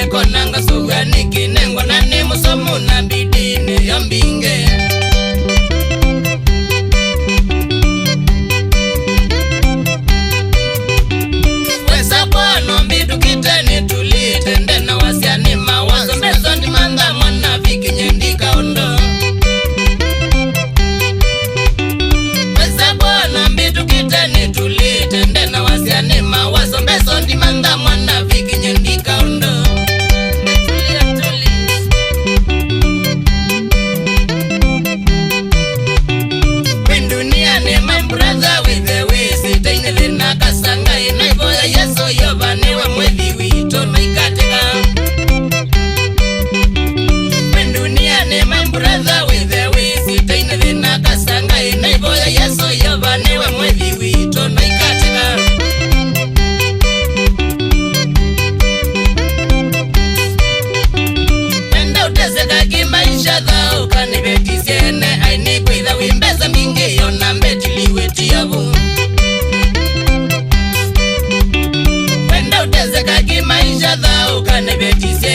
konanga suga nikinengo na ni musomu na bidini ya mbinge wesa bono mbidu kiteni tulitende na wasiani mawazo mbezo ndi manga mwana viki nyendika ondo wesa bono mbidu kiteni tulitende na wasiani mawazo mbezo ndi manga mwana viki nyendika ondo brother with the ways taine lina kasanga inaiboya yeso yobaniwe mweli wito noikatika when dunia ne my brother with the ways taine lina kasanga inaiboya yeso yobaniwe mweli wito noikatika enda uteseka kimaisha dhao kanibetisiene aini kwitha wimbeza mingi yona mbetiliwe tiavu wenda uteseka kimaisha dhao kanibetisiene